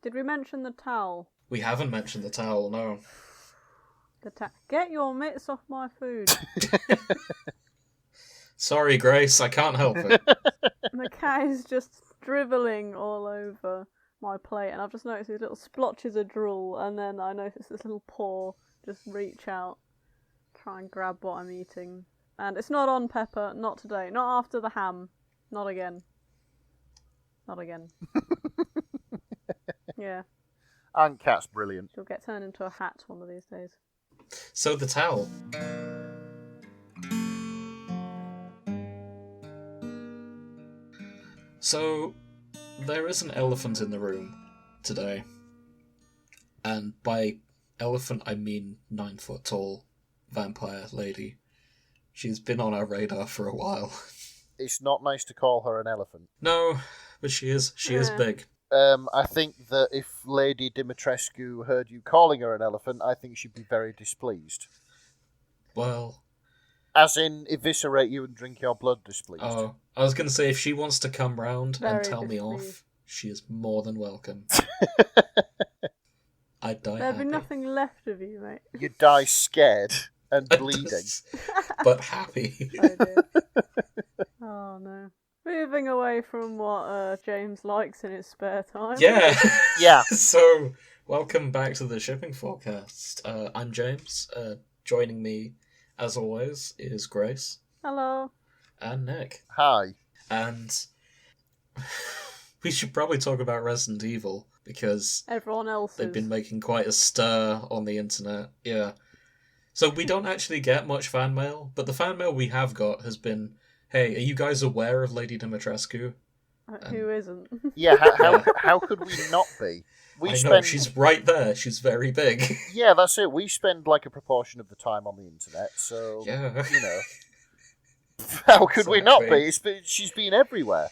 Did we mention the towel? We haven't mentioned the towel, no. Get your mitts off my food. Sorry, Grace, I can't help it. The cat is just dribbling all over my plate, and I've just noticed these little splotches of drool, and then I noticed this little paw just reach out, try and grab what I'm eating. And it's not on Pepper, not today, not after the ham, not again. Not again. Yeah. And Cat's brilliant. She'll get turned into a hat one of these days. So the towel. So, there is an elephant in the room today. And by elephant, I mean 9-foot tall vampire lady. She's been on our radar for a while. It's not nice to call her an elephant. No, but she is big. I think that if Lady Dimitrescu heard you calling her an elephant, I think she'd be very displeased. Well... As in, eviscerate you and drink your blood displeased. Oh, I was going to say, if she wants to come round Very and tell me displeased. off, she is more than welcome. I'd die There'd happy. be nothing left of you, mate. You die scared and bleeding. But happy. Oh dear. Oh no. Moving away from what James likes in his spare time. Yeah. Yeah. So, welcome back to the Shipping Forecast. I'm James. Joining me, as always, is Grace. Hello. And Nick. Hi. And we should probably talk about Resident Evil, because Everyone else they've is. been making quite a stir on the internet. Yeah. So we don't actually get much fan mail, but the fan mail we have got has been, hey, are you guys aware of Lady Dimitrescu? Who isn't? Yeah, how could we not be? I know, she's right there. She's very big. Yeah, that's it. We spend like a proportion of the time on the internet, so, Yeah. you know. How could we not Exactly. be? She's been everywhere.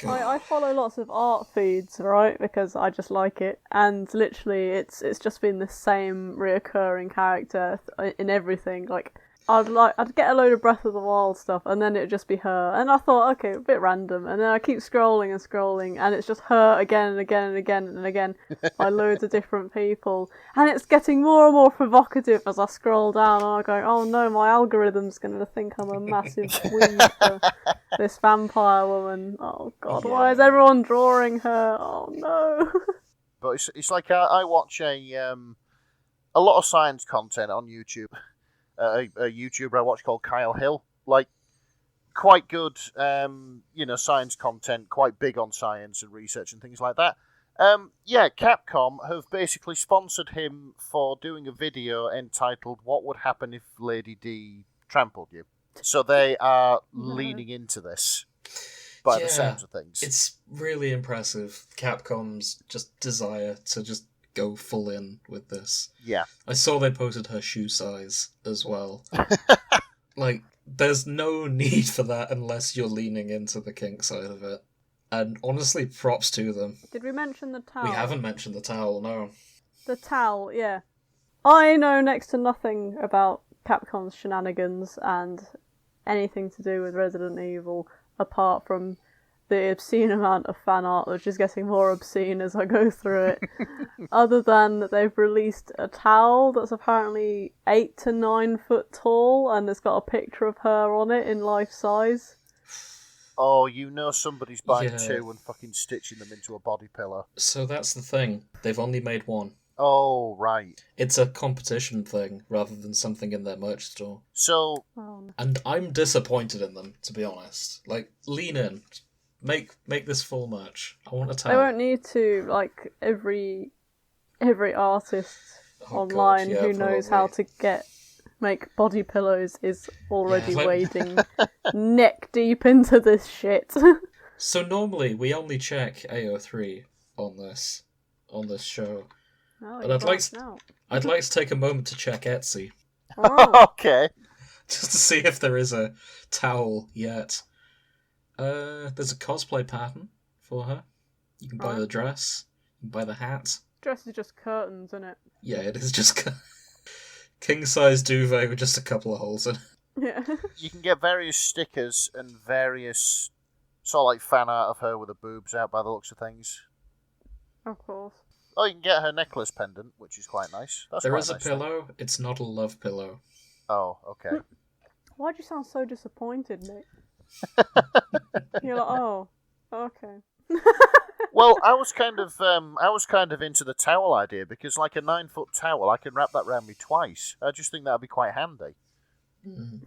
I follow lots of art feeds, right? Because I just like it, and literally, it's just been the same reoccurring character in everything. Like, I'd get a load of Breath of the Wild stuff, and then it'd just be her. And I thought, okay, a bit random. And then I keep scrolling and scrolling, and it's just her again and again and again and again by loads of different people. And it's getting more and more provocative as I scroll down, and I go, oh no, my algorithm's going to think I'm a massive weeb for this vampire woman. Oh god, why is everyone drawing her? Oh no. But it's like I watch a lot of science content on YouTube. A YouTuber I watch called Kyle Hill, like quite good, science content, quite big on science and research and things like that. Capcom have basically sponsored him for doing a video entitled "What Would Happen If Lady D Trampled You." So they are leaning into this by the sounds of things. It's really impressive, Capcom's just desire to just go full in with this. Yeah. I saw they posted her shoe size as well. Like, there's no need for that unless you're leaning into the kink side of it. And honestly, props to them. Did we mention the towel? We haven't mentioned the towel, no. The towel, yeah. I know next to nothing about Capcom's shenanigans and anything to do with Resident Evil, apart from the obscene amount of fan art, which is getting more obscene as I go through it. Other than that they've released a towel that's apparently 8 to 9 foot tall, and it's got a picture of her on it in life size. Oh, you know somebody's buying Yeah. 2 and fucking stitching them into a body pillow. So that's the thing. They've only made one. Oh, right. It's a competition thing rather than something in their merch store. So, Oh, no. And I'm disappointed in them, to be honest. Like, lean in. Make this full merch. I want a towel. They won't need to, like, every artist online God, yeah, who knows how to make body pillows is already Yeah, like- wading neck deep into this shit. So normally we only check AO3 on this show. Oh, And I'd like to take a moment to check Etsy Oh, okay. just to see if there is a towel yet. There's a cosplay pattern for her. You can buy Right. the dress, you can buy the hat. dress is just curtains, isn't it? Yeah, it is just king size duvet with just a couple of holes in it. Yeah. You can get various stickers and various sort of like fan art of her with her boobs out by the looks of things. Of course. Oh, you can get her necklace pendant, which is quite nice. There quite is a nice pillow. It's not a love pillow. thing. Oh, okay. Why'd you sound so disappointed, Nick? You're like, oh, okay. Well, I was kind of into the towel idea because, like a 9-foot towel, I can wrap that around me twice. I just think that'd be quite handy. Mm.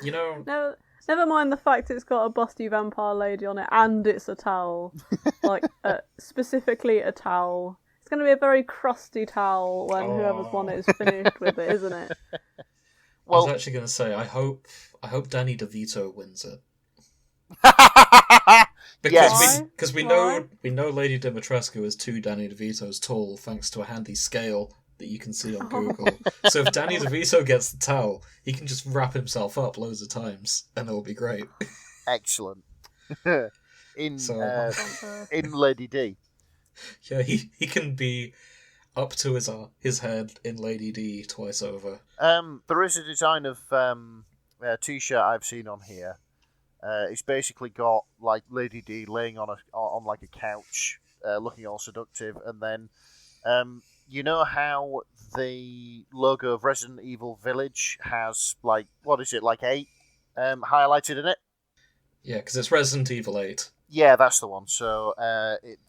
You know, Never mind the fact it's got a busty vampire lady on it and it's a towel. Like, specifically a towel. It's going to be a very crusty towel when whoever's won it is finished with it, isn't it? Well, I was actually going to say, I hope Danny DeVito wins it. Because we know Lady Dimitrescu is 2 Danny DeVitos tall, thanks to a handy scale that you can see on Google. So if Danny DeVito gets the towel, he can just wrap himself up loads of times, and it'll be great. Excellent. in Lady D. Yeah, he can be up to his head in Lady D twice over. There is a design of a t-shirt I've seen on here. It's basically got like Lady D laying on like a couch, looking all seductive, and then you know how the logo of Resident Evil Village has like 8 highlighted in it? Yeah, because it's Resident Evil 8. Yeah, that's the one. So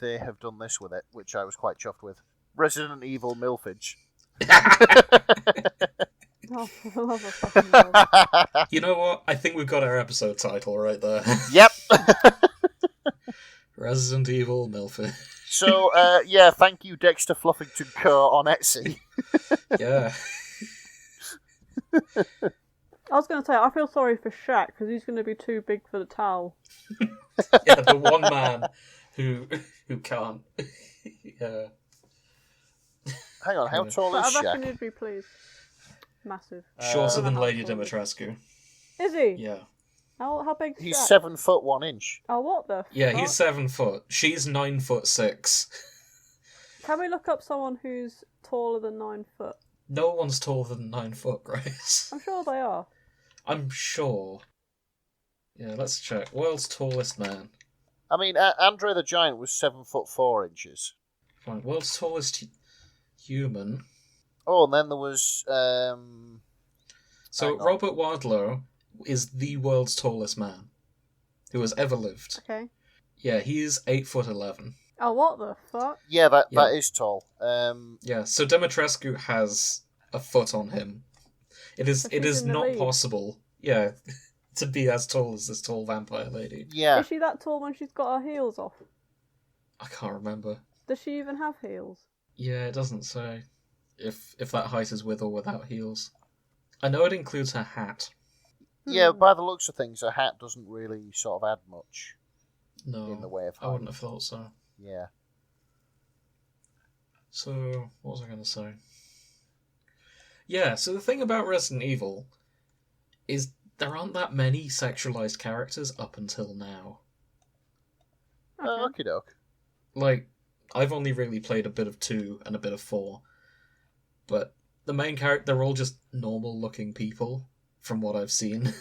they have done this with it, which I was quite chuffed with. Resident Evil Milfage. Oh, for the love of fucking God. You know what? I think we've got our episode title right there. Yep. Resident Evil Milford. So, thank you, Dexter Fluffington Co. on Etsy. Yeah. I was going to say, I feel sorry for Shaq because he's going to be too big for the towel. Yeah, the one man who can't. Yeah. Hang on, how tall is I reckon Shaq? he'd be pleased. Massive. Shorter than how Lady tall Dimitrescu. Is he? Yeah. How big's He's Shaq? 7 foot 1 inch. Oh, what the Yeah, fuck? he's 7 foot. She's 9'6". Can we look up someone who's taller than 9 foot? No one's taller than 9 foot, Grace. I'm sure they are. I'm sure. Yeah, let's check. World's tallest man. I mean, Andre the Giant was 7 foot 4 inches. Right, world's tallest human. Oh, and then there was So Robert Wadlow is the world's tallest man who has ever lived. Okay. Yeah, he's 8'11". Oh, what the fuck? Yeah, that is tall. Yeah, so Dimitrescu has a foot on him. It is in the not lead. possible, yeah, to be as tall as this tall vampire lady. Yeah. Is she that tall when she's got her heels off? I can't remember. Does she even have heels? Yeah, it doesn't say if that height is with or without heels. I know it includes her hat. Yeah, by the looks of things, a hat doesn't really sort of add much No, in the way of height. I wouldn't have thought so. Yeah. So, what was I going to say? Yeah, so the thing about Resident Evil is there aren't that many sexualized characters up until now. Okie doke. Like, I've only really played a bit of 2 and a bit of 4, but the main character, they're all just normal-looking people, from what I've seen.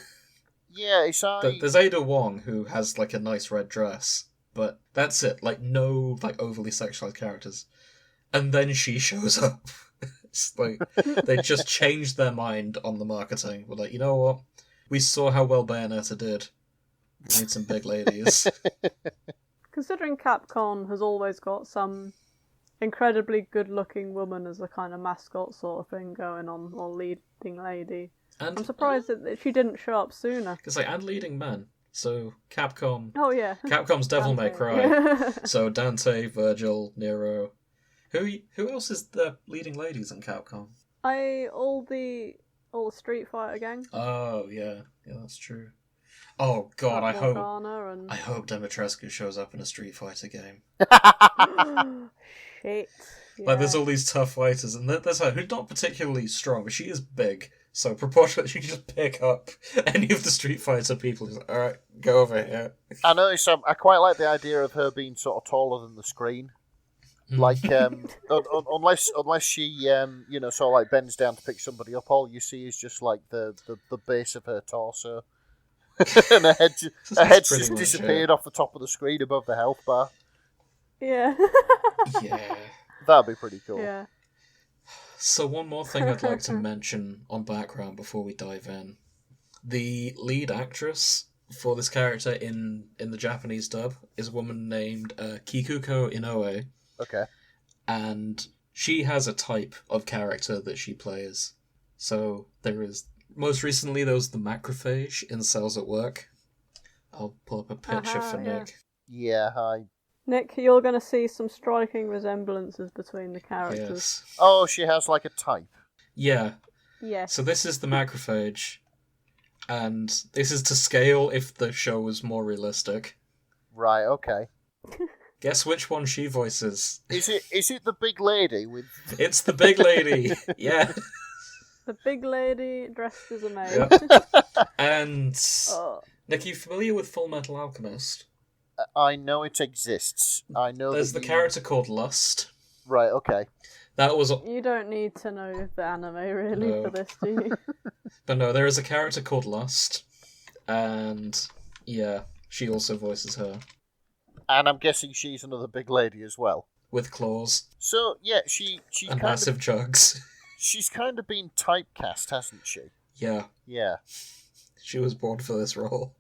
Yeah, it's There's Ada Wong, who has, like, a nice red dress, but that's it. Like, no, like, overly sexualized characters. And then she shows up. It's like, they just changed their mind on the marketing. We're like, you know what? We saw how well Bayonetta did. We need some big ladies. Considering Capcom has always got some incredibly good-looking woman as a kind of mascot sort of thing going on, or leading lady, And I'm surprised that she didn't show up sooner. It's like, and leading men. So Capcom. Oh yeah. Capcom's Devil May Dante. Cry. So Dante, Virgil, Nero. Who else is the leading ladies in Capcom? all the Street Fighter gang. Oh yeah, that's true. Oh god, I Morgana hope Dimitrescu shows up in a Street Fighter game. Shit. Like, there's Yeah. all these tough fighters, and there's her who's not particularly strong, but she is big. So proportionately, she can just pick up any of the Street Fighter people. Just all right, go over here. I noticed. I quite like the idea of her being sort of taller than the screen. Like, unless she, sort of like bends down to pick somebody up, all you see is just like the base of her torso, and her head's Pretty just much disappeared off the top of the screen above the health bar. Yeah. Yeah. That'd be pretty cool. Yeah. So one more thing I'd like to mention on background before we dive in. The lead actress for this character in the Japanese dub is a woman named Kikuko Inoue, Okay. and she has a type of character that she plays. So there is... Most recently, there was the macrophage in Cells at Work. I'll pull up a picture for yeah. Nick. Yeah, Nick, you're going to see some striking resemblances between the characters. Yes. Oh, she has like a type. Yeah. Yes. So this is the macrophage, and this is to scale if the show was more realistic. Right, okay. Guess which one she voices? Is it the big lady with... It's the big lady! Yeah. The big lady dressed as a maid. Yep. And... Oh. Nick, are you familiar with Full Metal Alchemist? I know it exists. I know There's that the character called Lust. Right, okay. That was... You don't need to know the anime really No. for this, do you? But no, there is a character called Lust. And, yeah, she also voices her. And I'm guessing she's another big lady as well. With claws. So, yeah, she's And kind massive of... jugs. She's kind of been typecast, hasn't she? Yeah. Yeah. She was born for this role.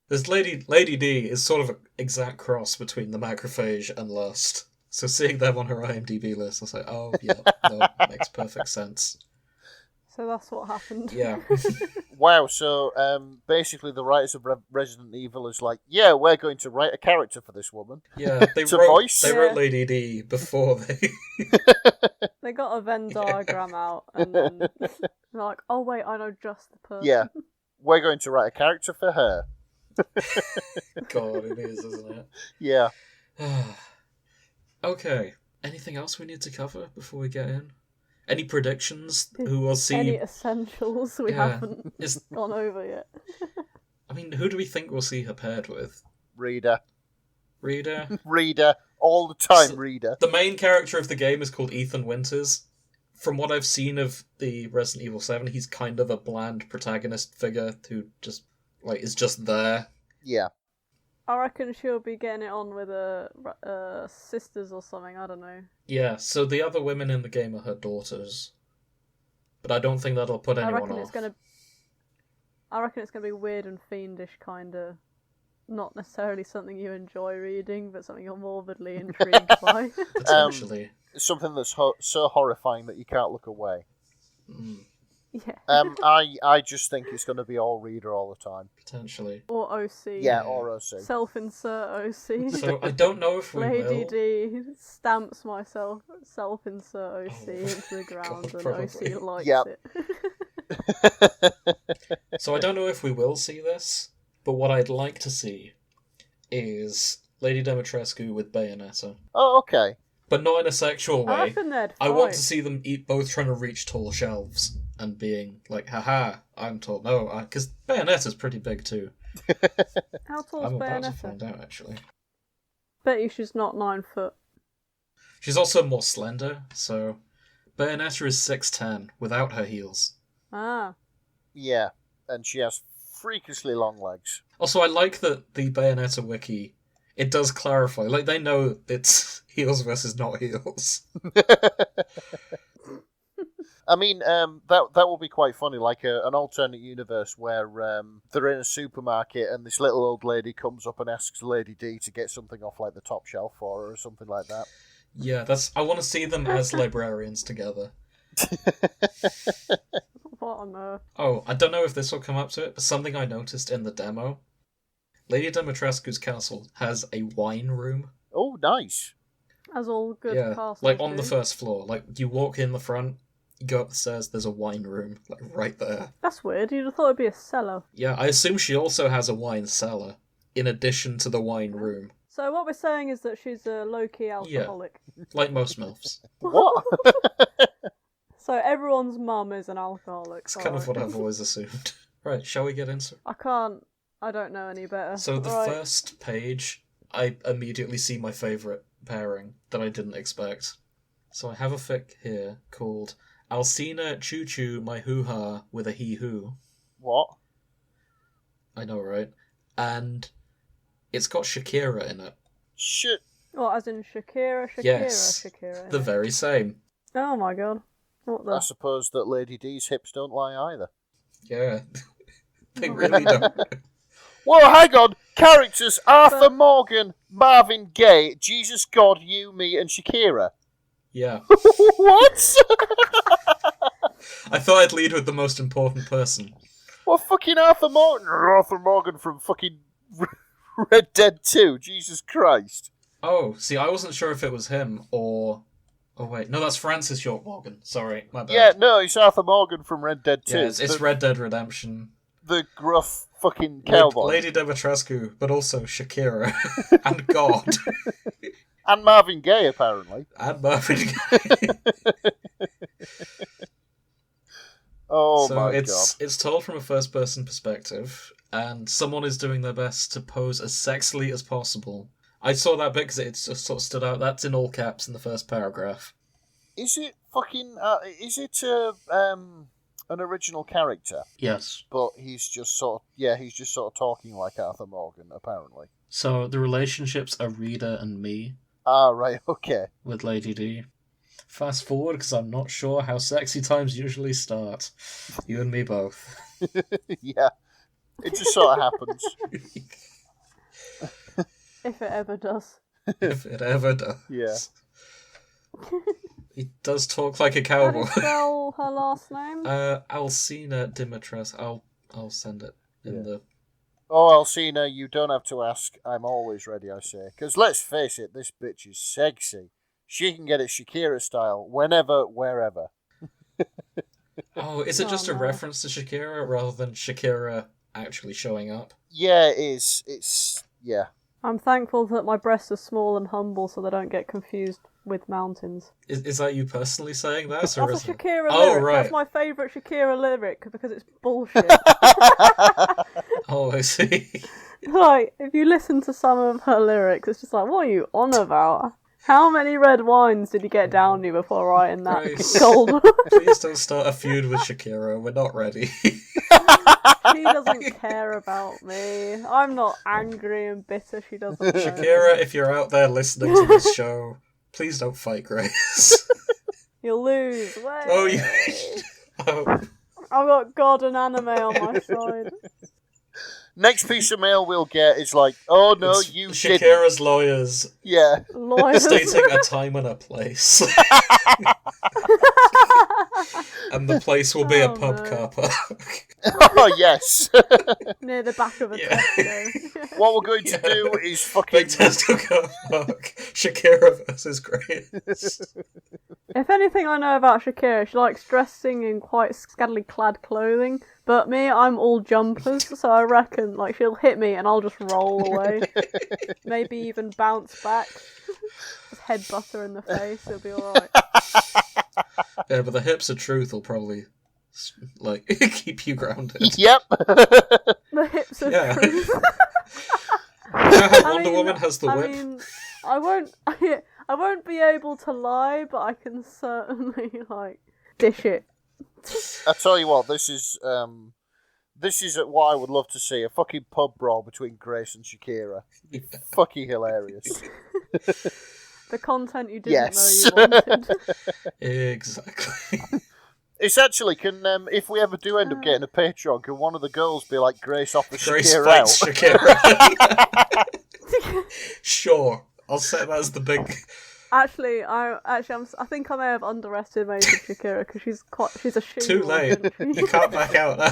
This Lady D is sort of an exact cross between the macrophage and Lust. So seeing them on her IMDb list, I was like, oh, yeah, no, makes perfect sense. So that's what happened. Yeah. Wow, so basically the writers of Resident Evil is like, yeah, we're going to write a character for this woman. Yeah, they To wrote, voice? they Yeah. wrote Lady D before they... They got a Venn diagram out and then they're like, oh wait, I know just the person. Yeah. We're going to write a character for her. God, it is, isn't it? Yeah. Okay. Anything else we need to cover before we get in? Any predictions? Who will see... Any essentials we Yeah. haven't Is... gone over yet. I mean, who do we think we'll see her paired with? Reader. Reader? Reader. All the time, So- Reader. The main character of the game is called Ethan Winters. From what I've seen of the Resident Evil 7, he's kind of a bland protagonist figure who just, like, is just there. Yeah. I reckon she'll be getting it on with her sisters or something, I don't know. Yeah, so the other women in the game are her daughters. But I don't think that'll put I anyone reckon off. it's gonna be weird and fiendish, kind of. Not necessarily something you enjoy reading, but something you're morbidly intrigued by. Potentially. Something that's so horrifying that you can't look away. Mm, Yeah. I just think it's going to be all Reader all the time. potentially. Or OC. Yeah, or OC. Self-insert OC. So I don't know if we Lady will. D stamps myself self-insert OC Oh, into the ground God, and probably. OC likes Yep. it. So I don't know if we will see this, but what I'd like to see is Lady Dimitrescu with Bayonetta. Oh, okay. But not in a sexual I way. reckon they'd I want fight. to see them both trying to reach tall shelves and being like, haha, I'm tall. No, because Bayonetta's pretty big too. How tall's I'm about to Bayonetta? find out, actually. Bet you she's not 9 foot. She's also more slender, so Bayonetta is 6'10", without her heels. Ah. Yeah, and she has freakishly long legs. Also, I like that the Bayonetta wiki, it does clarify. Like, they know it's heels versus not heels. I mean, that will be quite funny, like an alternate universe where they're in a supermarket and this little old lady comes up and asks Lady D to get something off like the top shelf for her or something like that. Yeah, I want to see them as librarians together. What on earth? Oh, I don't know if this will come up to it, but something I noticed in the demo. Lady Dimitrescu's castle has a wine room. Oh, nice. As all good Yeah, castles like on do. the first floor. Like, you walk in the front, you go up the stairs, there's a wine room, like, right there. That's weird. You'd have thought it'd be a cellar. Yeah, I assume she also has a wine cellar, in addition to the wine room. So what we're saying is that she's a low-key alcoholic. Like most MILFs. What? So everyone's mum is an alcoholic. It's kind of what alright. I've always assumed. Right, shall we get into it? I don't know any better. So the Right. first page, I immediately see my favourite pairing that I didn't expect. So I have a fic here called Alcina Choo Choo My Hoo Ha with a He Who. What? I know, right? And it's got Shakira in it. What, as in Shakira, Yes, Shakira? the very same. Oh my god. What the? I suppose that Lady D's hips don't lie either. Yeah, they really don't. Whoa, hang on! Characters Arthur Morgan, Marvin Gaye, Jesus God, you, me, and Shakira. Yeah. What? I thought I'd lead with the most important person. What fucking Arthur Morgan? Arthur Morgan from fucking Red Dead 2. Jesus Christ. Oh, see, I wasn't sure if it was him or... Oh, wait. No, that's Francis York Morgan. Sorry, my bad. Yeah, no, it's Arthur Morgan from Red Dead 2. Yeah, it's Red Dead Redemption. The gruff fucking cowboy. Lady Dimitrescu, but also Shakira. And God. And Marvin Gaye, apparently. And Marvin Gaye. Oh, so my God. It's told from a first-person perspective, and someone is doing their best to pose as sexily as possible. I saw that bit because it just sort of stood out. That's in all caps in the first paragraph. Is it fucking... is it an original character? Yes. But he's just sort of... Yeah, he's just sort of talking like Arthur Morgan, apparently. So the relationships are Rita and me. Ah, right, okay. With Lady D. Fast forward, because I'm not sure how sexy times usually start. You and me both. Yeah. It just sort of happens. If it ever does. If it ever does. Yeah. He does talk like a How do cowboy. you spell her last name? Alcina Dimitras. I'll send it in the... Oh, Alcina, you don't have to ask. I'm always ready, I say. Because let's face it, this bitch is sexy. She can get it Shakira style, whenever, wherever. Oh, is it just a reference to Shakira rather than Shakira actually showing up? Yeah, it is. It's... Yeah. I'm thankful that my breasts are small and humble so they don't get confused with mountains. Is that you personally saying that? That's Or a is it... Shakira Oh, lyric. right. That's my favourite Shakira lyric because it's bullshit. Oh, I see. Like, if you listen to some of her lyrics, it's just like, what are you on about? How many red wines did you get down you before writing that gold? Please don't start a feud with Shakira. We're not ready. She doesn't care about me. I'm not angry and bitter. She doesn't know. Shakira, if you're out there listening to this show, please don't fight Grace. You'll lose. Wait. Oh, you... Oh. I've got God and anime on my side. Next piece of mail we'll get is like, oh no, It's you Shakira's didn't. lawyers Yeah. Lawyers. stating a time and a place. And the place will be a pub car park. Oh, yes. Near the back of a Yeah. Tesco. What we're going to do is fucking... Big Tesco car park. Shakira versus Grace. If anything I know about Shakira, she likes dressing in quite scantily clad clothing. But me, I'm all jumpers, so I reckon like she'll hit me and I'll just roll away. Maybe even bounce back. Just headbutt her in the face, it'll be alright. Yeah, but the hips of truth will probably like keep you grounded. Yep. The hips of Yeah. truth. You know how Wonder Woman has the whip? I mean, I won't be able to lie, but I can certainly like dish it. I tell you what, this is what I would love to see, a fucking pub brawl between Grace and Shakira. It'd be fucking hilarious. The content you didn't Yes. know you wanted. Exactly. It's actually, if we ever do end up getting a Patreon, can one of the girls be like, Grace off the Grace Shakira fights out? Shakira. Sure. I'll set that as the big... I think I may have underestimated Shakira because she's a she. Too late. You can't back out now.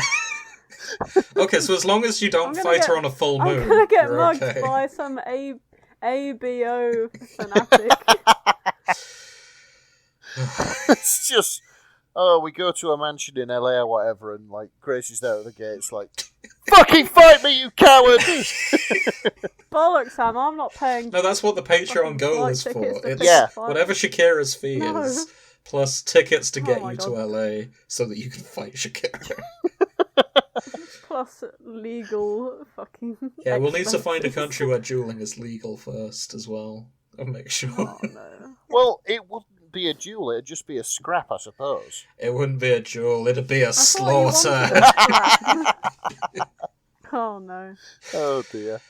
Okay, so as long as you don't fight her on a full moon, I'm gonna get you're mugged okay. by some ABO fanatic. It's just, we go to a mansion in LA or whatever, and like Grace is there at the gate. It's like, fucking fight me, you coward! Bollocks, Sam! I'm not paying. No, that's what the Patreon goal flight is for. tickets to It's Yeah. whatever Shakira's fee No. is, plus tickets to get my you God. to LA so that you can fight Shakira. Plus legal fucking. Yeah, we'll need to find a expenses. country where dueling is legal first as well. And make sure. Oh no. Well, it wouldn't be a duel, it'd just be a scrap, I suppose. It wouldn't be a duel, it'd be a I thought you slaughter. wanted a scrap. Oh no. Oh dear.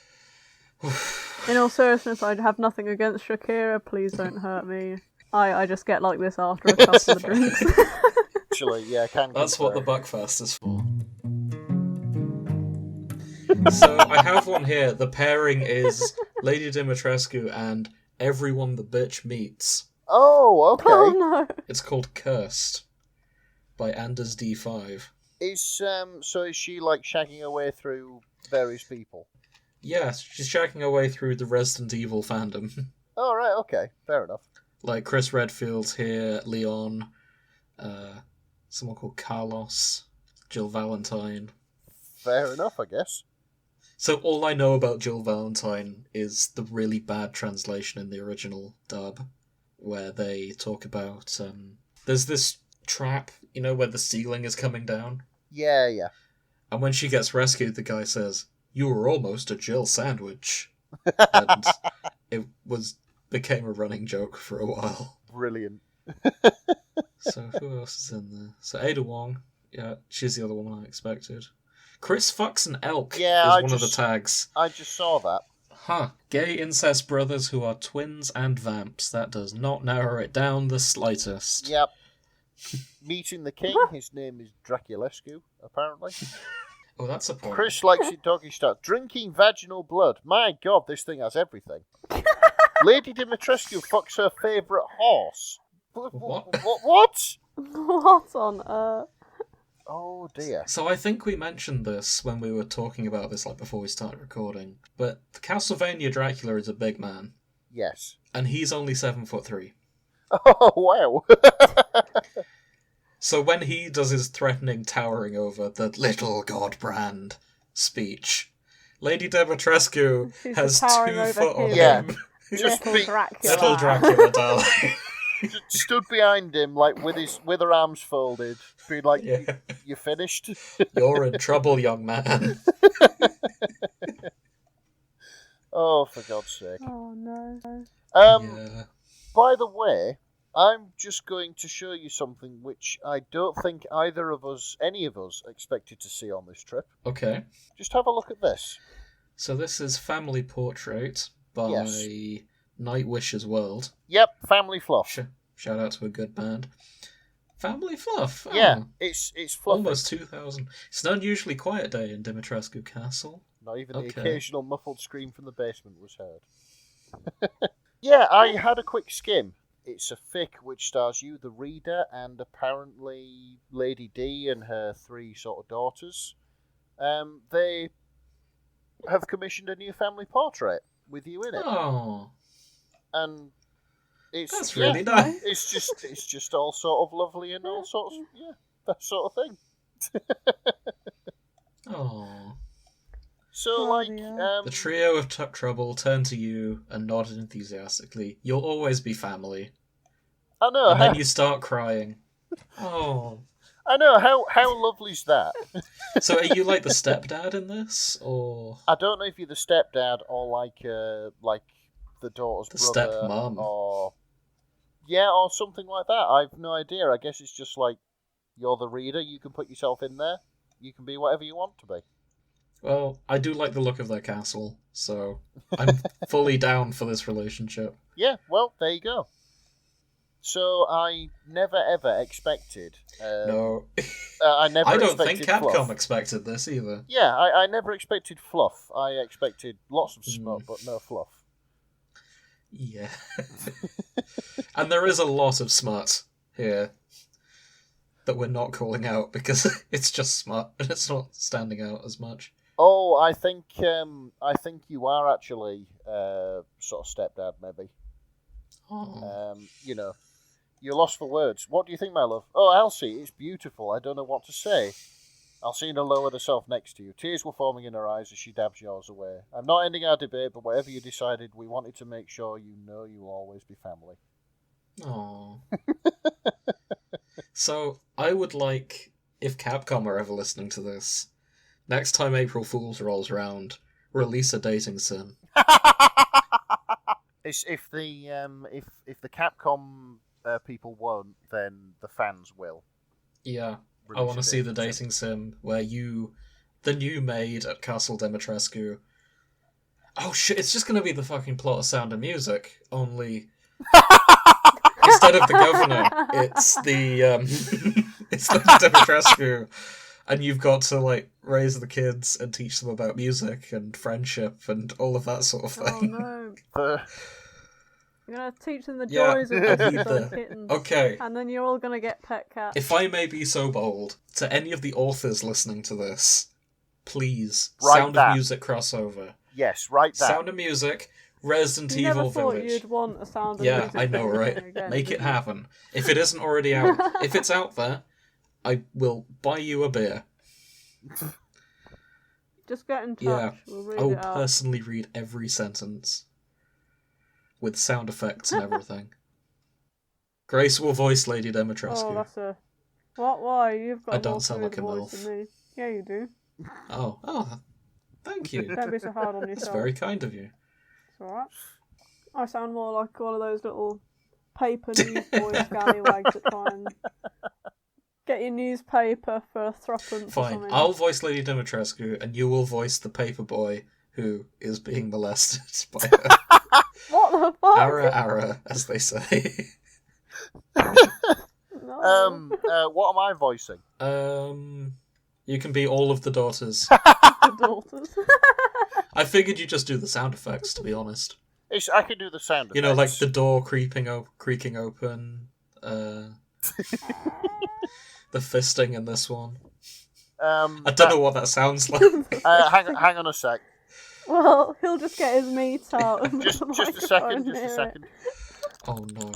In all seriousness, I have nothing against Shakira. Please don't hurt me. I just get like this after a couple of drinks. Actually, yeah, can That's what the confirm. Buckfast is for. So I have one here. The pairing is Lady Dimitrescu and Everyone the Bitch Meets. Oh, okay. Oh no. It's called Cursed by Anders D5. So is she like shagging her way through various people? Yeah, she's checking her way through the Resident Evil fandom. Oh, right, okay, fair enough. Like Chris Redfield's here, Leon, someone called Carlos, Jill Valentine. Fair enough, I guess. So all I know about Jill Valentine is the really bad translation in the original dub, where they talk about there's this trap, where the ceiling is coming down, Yeah, yeah. and when she gets rescued, the guy says, "You were almost a Jill sandwich," and it became a running joke for a while. Brilliant. So who else is in there? So Ada Wong, yeah, she's the other one I expected. Chris fucks an elk Yeah, is one of the tags. I just saw that. Huh. Gay incest brothers who are twins and vamps. That does not narrow it down the slightest. Yep. Meeting the king, his name is Draculescu, apparently. Oh, that's a point. Chris likes it doggy style. Drinking vaginal blood. My god, this thing has everything. Lady Dimitrescu fucks her favourite horse. What? What? What on earth? Oh dear. So I think we mentioned this when we were talking about this, before we started recording. But the Castlevania Dracula is a big man, Yes. and he's only 7'3". Oh wow. So when he does his threatening towering over the little Godbrand speech, Lady Dimitrescu She's has towering 2 over foot on him. Yeah. him. Just Little be- Dracula. Little Dracula, darling. Stood behind him, like with her arms folded, being like, Yeah. "You finished?" You're in trouble, young man. Oh, for God's sake. Oh no. Yeah. By the way, I'm just going to show you something which I don't think any of us, expected to see on this trip. Okay. Just have a look at this. So this is Family Portrait by Yes. Nightwish's World. Yep, Family Fluff. Shout out to a good band. Family Fluff. Oh, Yeah, it's fluffy. almost 2,000. It's an unusually quiet day in Dimitrescu Castle. Not even Okay. the occasional muffled scream from the basement was heard. Yeah, I had a quick skim. It's a fic which stars you, the reader, and apparently Lady D and her 3 sort of daughters. They have commissioned a new family portrait with you in it, Oh, and that's really nice. It's just all sort of lovely and all sorts, that sort of thing. Oh. So, Oh, like, dear. The trio of trouble turned to you and nodded enthusiastically. You'll always be family. I know, And then you start crying. Oh. I know, how lovely's that? So are you like the stepdad in this, or I don't know if you're the stepdad or like the daughter's the brother, stepmom? or something like that. I've no idea. I guess it's just like you're the reader. You can put yourself in there. You can be whatever you want to be. Well, I do like the look of their castle, so I'm fully down for this relationship. Yeah, well, there you go. So I never ever expected. No. I never. I don't think expected Capcom fluff. expected this either. Yeah, I never expected fluff. I expected lots of smut, but no fluff. Yeah. And there is a lot of smut here that we're not calling out because it's just smut and it's not standing out as much. Oh, I think you are actually sort of stepdad, maybe. Oh. You're lost for words. What do you think, my love? Oh, Elsie, it's beautiful. I don't know what to say. Alcina lowered herself next to you. Tears were forming in her eyes as she dabs yours away. I'm not ending our debate, but whatever you decided, we wanted to make sure you know you'll always be family. Oh. So, I would like, if Capcom are ever listening to this, next time April Fool's rolls around, release a dating sim. If the Capcom people won't, then the fans will. Yeah. I release want a to see the sim. dating sim where you, the new maid at Castle Dimitrescu. Oh shit! It's just gonna be the fucking plot of Sound of Music, only instead of the governor, it's the it's the Dimitrescu, and you've got to like raise the kids and teach them about music and friendship and all of that sort of thing. Oh no. You're gonna teach them the Yeah, joys of I need being the- kittens. Okay, And then you're all gonna get pet cats. if I may be so bold, to any of the authors listening to this, please, Write Sound that. of Music crossover. Yes, right there. Sound of Music, Resident You never Evil thought Village. you'd want a Sound of Yeah, Music I know, thing right? again, Make did it you? happen. If it isn't already out, if it's out there, I will buy you a beer. Just get in touch. Yeah, We'll read I will it out. personally read every sentence with sound effects and everything. Grace will voice Lady Dimitrescu. Oh, that's a... What? Why? You've got I a don't more sound smooth like a voice MILF. than me. Yeah, you do. Oh, thank you. Don't be so hard on That's yourself. very kind of you. It's alright. I sound more like one of those little paper newsboy scallywags that try and get your newspaper for threepence or Fine, something. I'll voice Lady Dimitrescu, and you will voice the paper boy who is being molested by her. What the fuck? Ara, as they say. No. What am I voicing? You can be all of the daughters. The daughters. I figured you'd just do the sound effects, to be honest. I can do the sound. You know, like effects. the door creaking open, the fisting in this one. I don't know what that sounds like. Hang on a sec. Well, he'll just get his meat out. And Just put the a second. microphone Just a near second. Oh no.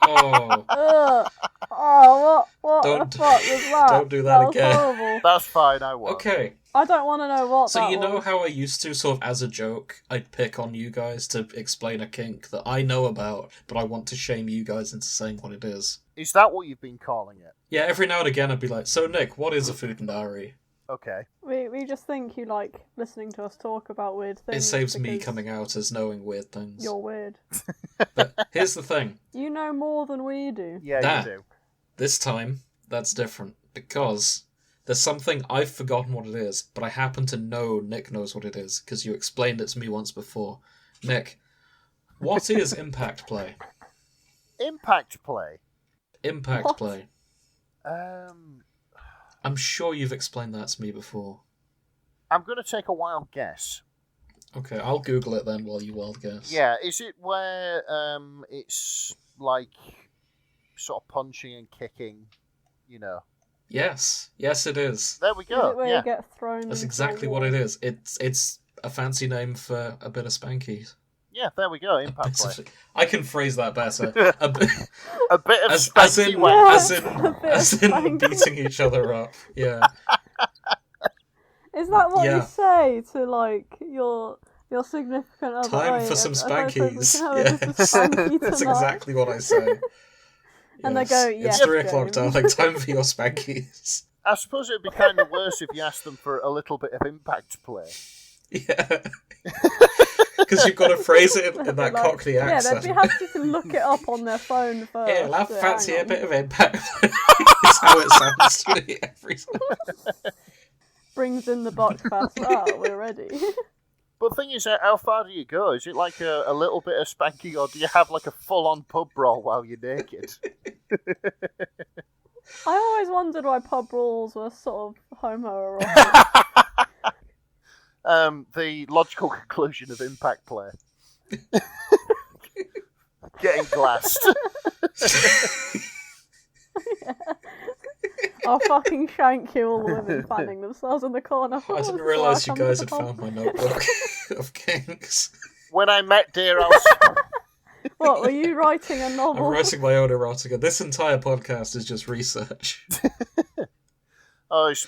Oh, it. Ugh. Oh, what Don't- the fuck was that? don't do that was again. Horrible. That's fine. I won't. okay. I don't want to know what So that you know was. how I used to, sort of as a joke, I'd pick on you guys to explain a kink that I know about, but I want to shame you guys into saying what it is. Is that what you've been calling it? Yeah, every now and again I'd be like, so Nick, what is a food diary? Okay. We just think you like listening to us talk about weird things. It saves me because coming out as knowing weird things. You're weird. But here's the thing. You know more than we do. Yeah, That- you do. This time, that's different, because there's something I've forgotten what it is, but I happen to know Nick knows what it is, because you explained it to me once before. Nick, what is impact play? Impact play. Impact What? play. Um, I'm sure you've explained that to me before. I'm going to take a wild guess. Okay, I'll Google it then while you wild guess. Yeah, is it where it's like sort of punching and kicking? You know. Yes, it is. There we Is go. it where Yeah. you get thrown? That's into exactly a what wall? it is. It's a fancy name for a bit of spankies. Yeah, there we go. Impact play. I can phrase that better. A bit, A bit of as spanky in, wank. as A in, bit as of in spank. beating each other up. Yeah. Is that what Yeah. you say to like your significant other? Time Like, for some I don't think we spankies. can have a bit of Yes. spanky That's tonight. exactly what I say. And they Yes. go, It's "Yes, 3 o'clock, James." darling. Time for your spankies. I suppose it would be kind of worse if you asked them for a little bit of impact play. Yeah. Because you've got to phrase it in that Like, Cockney yeah, accent. they'd be happy to look it up on their phone first. Yeah, I so fancy hang a on. bit of impact. It's how it sounds to me every time. Brings in the box pass. Oh, we're ready. But the thing is, how far do you go? Is it like a little bit of spanking, or do you have like a full-on pub brawl while you're naked? I always wondered why pub brawls were sort of homoerotic. The logical conclusion of impact play. Getting glassed. I'll fucking shank you, all the women fanning themselves in the corner. I Oh, didn't this is realise why you I come guys to had the pub. found my notebook of kinks. When I met Dear Alcina... What, were you writing a I'm novel? writing my own erotica. This entire podcast is just research.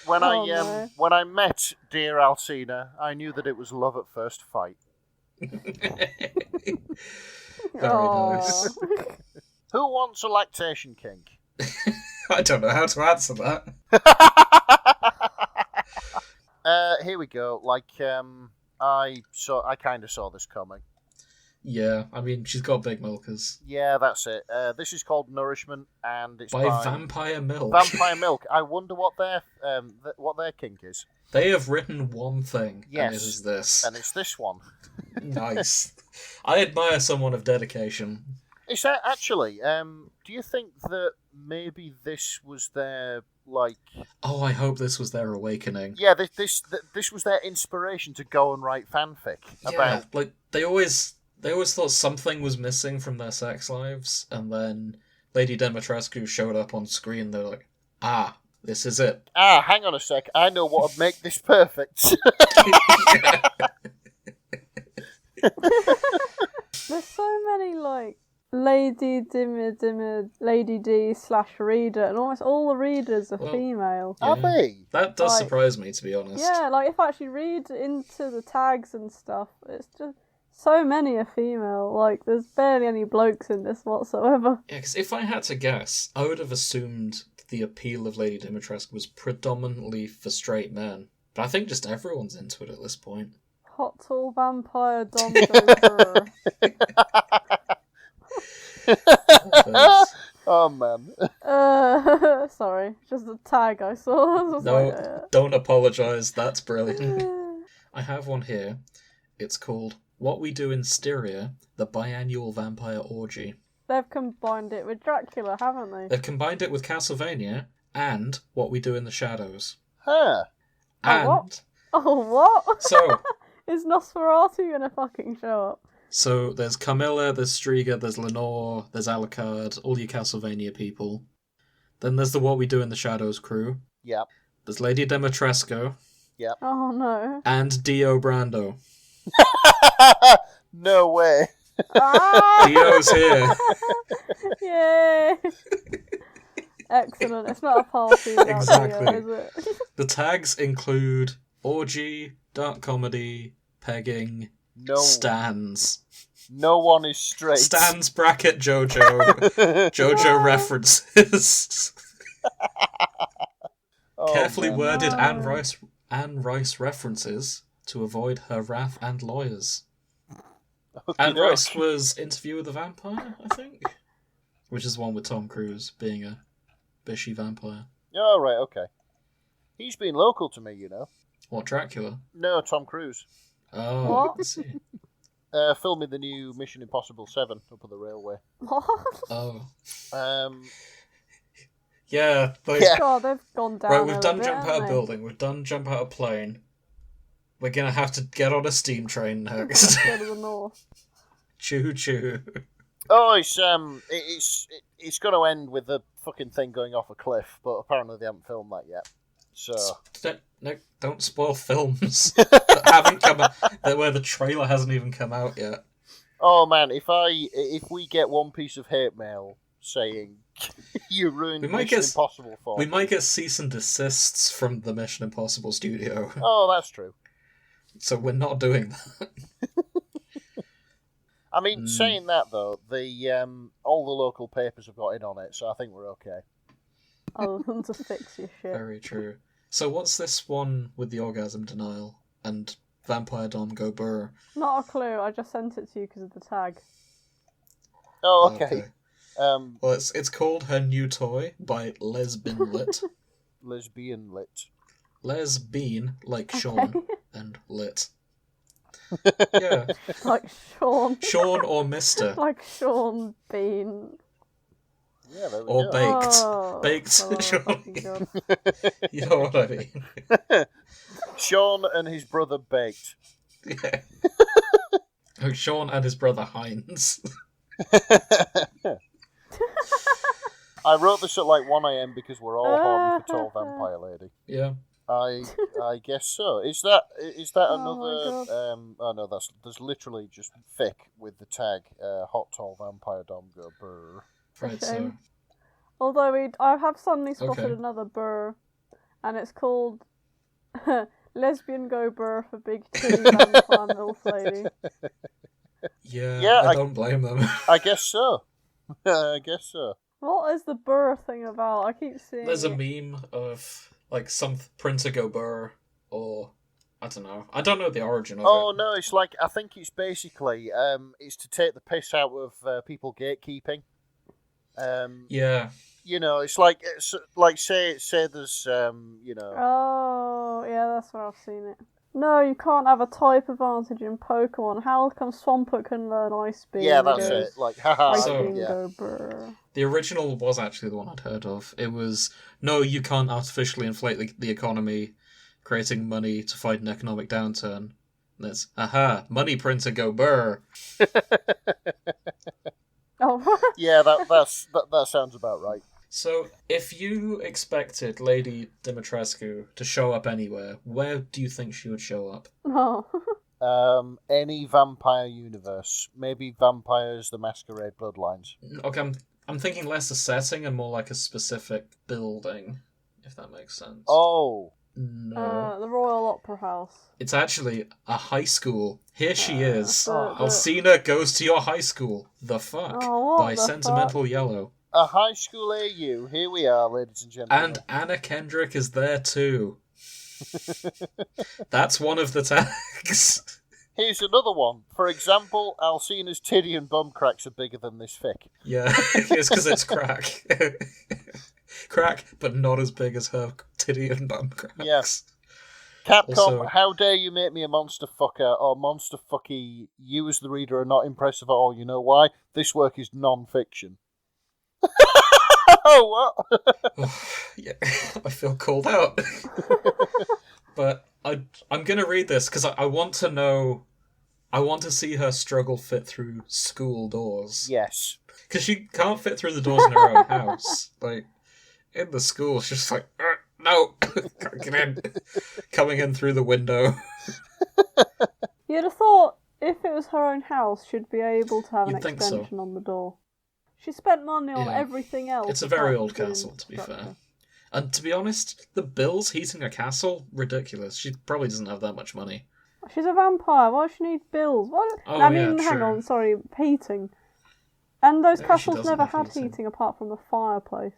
when Oh, no. when I met Dear Alcina, I knew that it was love at first fight. Very Aw. nice. Who wants a lactation kink? I don't know how to answer that. Here we go. Like, I kind of saw this coming. Yeah, I mean, she's got big milkers. Yeah, that's it. This is called Nourishment, and it's By by Vampire Milk. Vampire Milk. I wonder what their kink is. They have written one thing, Yes. and it is this. And it's this one. Nice. I admire someone of dedication. Is that actually? Do you think that maybe this was their like? Oh, I hope this was their awakening. Yeah, this was their inspiration to go and write fanfic about. Like they always thought something was missing from their sex lives, and then Lady Dimitrescu showed up on screen. They're like, this is it. Hang on a sec. I know what would make this perfect. There's so many like Lady D/reader, and almost all the readers are female. Are they? That does surprise me, to be honest. Yeah, like if I actually read into the tags and stuff, it's just so many are female. Like there's barely any blokes in this whatsoever. Yeah, because if I had to guess, I would have assumed the appeal of Lady Dimitrescu was predominantly for straight men. But I think just everyone's into it at this point. Hot tall vampire Dom Gopher. Oh man. Sorry, just a tag I saw. Don't apologise, that's brilliant. I have one here. It's called What We Do in Styria, the Biannual Vampire Orgy. They've combined it with Dracula, haven't they? They've combined it with Castlevania and What We Do in the Shadows. Huh. And what? Oh, what? So is Nosferatu gonna fucking show up? So there's Carmilla, there's Striga, there's Lenore, there's Alucard, all your Castlevania people. Then there's the What We Do in the Shadows crew. Yep. There's Lady Dimitrescu. Yep. Oh no. And Dio Brando. No way. Dio's here. Yay. Excellent. It's not a party without Exactly. Dio, is it? The tags include orgy, dark comedy, pegging, stands. No one is straight. Stands bracket JoJo. JoJo references. Carefully worded Anne Rice references to avoid her wrath and lawyers. Anne Rice was Interview with the Vampire, I think. Which is the one with Tom Cruise being a bishy vampire. Oh, right, okay. He's been local to me, you know. What, Dracula? No, Tom Cruise. Oh, What? I see. Filming the new Mission Impossible 7 up on the railway. What? Oh. Yeah, but... God, they've gone down. Right, we've done jump out of building, we've done jump out of plane. We're gonna have to get on a steam train next. Go to the north. Choo choo. Oh, it's going to end with the fucking thing going off a cliff, but apparently they haven't filmed that yet. So no, don't spoil films that haven't come out, where the trailer hasn't even come out yet. Oh man, if we get one piece of hate mail saying you ruined Mission Impossible for me, we might get cease and desists from the Mission Impossible studio. Oh, that's true. So we're not doing that. I mean, saying that though, the all the local papers have got in on it, so I think we're okay. Other than to fix your shit. Very true. So what's this one with the orgasm denial and Vampire Dom Go Burr? Not a clue. I just sent it to you because of the tag. Oh, okay. Well, it's called Her New Toy by Lesbian Lit. Lesbian Lit. Lesbian, like Sean, and Lit. Yeah. Like Sean. Sean or Mister. Like Sean Bean. Yeah, there we or go. Baked. Oh, Baked Sean. God. You know what I mean. Sean and his brother Baked. Yeah. Oh, Sean and his brother Heinz. I wrote this at like 1 a.m. because we're all horny for Tall Vampire Lady. Yeah. I guess so. Is that Oh another? Oh no, there's literally just fic with the tag Hot Tall Vampire Dom Go Burr. Right, so Although I have suddenly spotted Okay. another burr, and it's called Lesbian Go Burr for Big Titty Vampire MILF Lady. yeah, I don't blame them. I guess so. I guess so. What is the burr thing about? I keep seeing There's a it. meme of like some printer go burr, or I don't know. I don't know the origin of Oh it. no, it's like I think it's basically it's to take the piss out of people gatekeeping. Yeah. You know, it's like say there's you know. Oh, Oh, yeah, that's where I've seen it. No, you can't have a type advantage in Pokemon. How come Swampert can learn Ice Beam? Yeah, that's it. Like, haha. Ice So- Beam yeah. go brr. The original was actually the one I'd heard of. It was, no, you can't artificially inflate the economy, creating money to fight an economic downturn. And it's, aha, money printer go burr. Oh, Yeah, that sounds about right. So, if you expected Lady Dimitrescu to show up anywhere, where do you think she would show up? no. Any vampire universe. Maybe Vampires the Masquerade Bloodlines. Okay, I'm thinking less a setting and more like a specific building, if that makes sense. Oh. No. The Royal Opera House. It's actually a high school. Here she is. the- Alcina goes to your high school. The fuck? Oh, what By the Sentimental Yellow. A high school AU. Here we are, ladies and gentlemen. And Anna Kendrick is there too. That's one of the tags. Here's another one. For example, Alcina's titty and bum cracks are bigger than this fic. Yeah, it's because it's crack. Crack, but not as big as her titty and bum cracks. Yeah. Capcom, Also- how dare you make me a monster fucker or monster fucky? You as the reader are not impressive at all. You know why? This work is non-fiction. Oh, what? Yeah, I feel called out. But I'm going to read this because I want to know. I want to see her struggle fit through school doors. Yes. Because she can't fit through the doors in her own house. Like, in the school, she's just like, no, can't get in. Coming in through the window. You'd have thought if it was her own house, she'd be able to have an You'd think so. extension on the door. She spent money on Yeah. everything else. It's a very apart old from castle, to be fair. structure. And to be honest, the bills heating a castle, ridiculous. She probably doesn't have that much money. She's a vampire. Why does she need bills? What? Oh, I mean, yeah, hang true. on. Sorry, heating. And those Maybe she castles doesn't never have had heating. heating apart from the fireplace.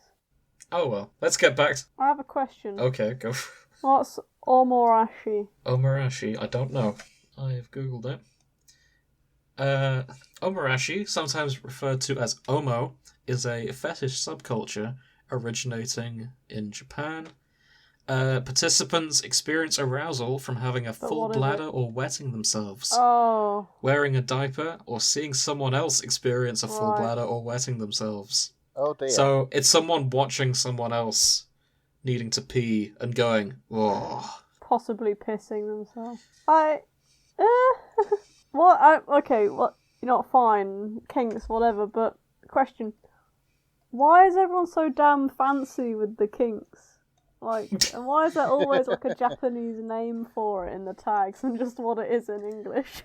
Oh well, let's get back to... I have a question. Okay, go for it. What's Omorashi? Omurashi, I don't know. I've googled it. Omurashi, sometimes referred to as Omo, is a fetish subculture originating in Japan. Participants experience arousal from having a full what is bladder it? or wetting themselves, Oh, wearing a diaper, or seeing someone else experience a full Right. bladder or wetting themselves. Oh dear. So it's someone watching someone else needing to pee and going, oh. possibly pissing themselves. What? Okay, what? You're not fine, kinks, whatever. But question: why is everyone so damn fancy with the kinks? Like, and why is there always like a Japanese name for it in the tags and just what it is in English?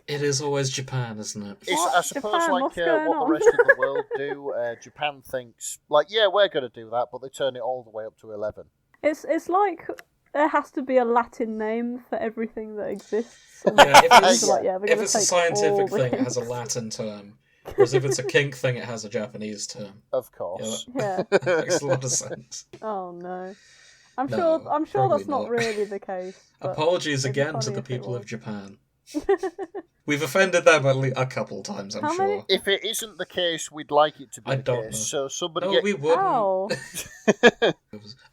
It is always Japan, isn't it? It's, What? I suppose, Japan, like what's going what the on? rest of the world do. Japan thinks, like, yeah, we're going to do that, but they turn it all the way up to 11. It's like there has to be a Latin name for everything that exists. And Yeah, if it's it's, like, yeah, we're if gonna it's a take scientific all the thing, it has a kinks. Latin term. Whereas if it's a kink thing, it has a Japanese term. Of course. Yeah. That makes a lot of sense. Oh no. I'm No, sure probably that's not not. really the case. but Apologies it'd be again to funny the if it people of was. Japan. We've offended them a couple times, I'm How sure. many- If it isn't the case, we'd like it to be I the don't case. know. So somebody No, get... we wouldn't. Ow.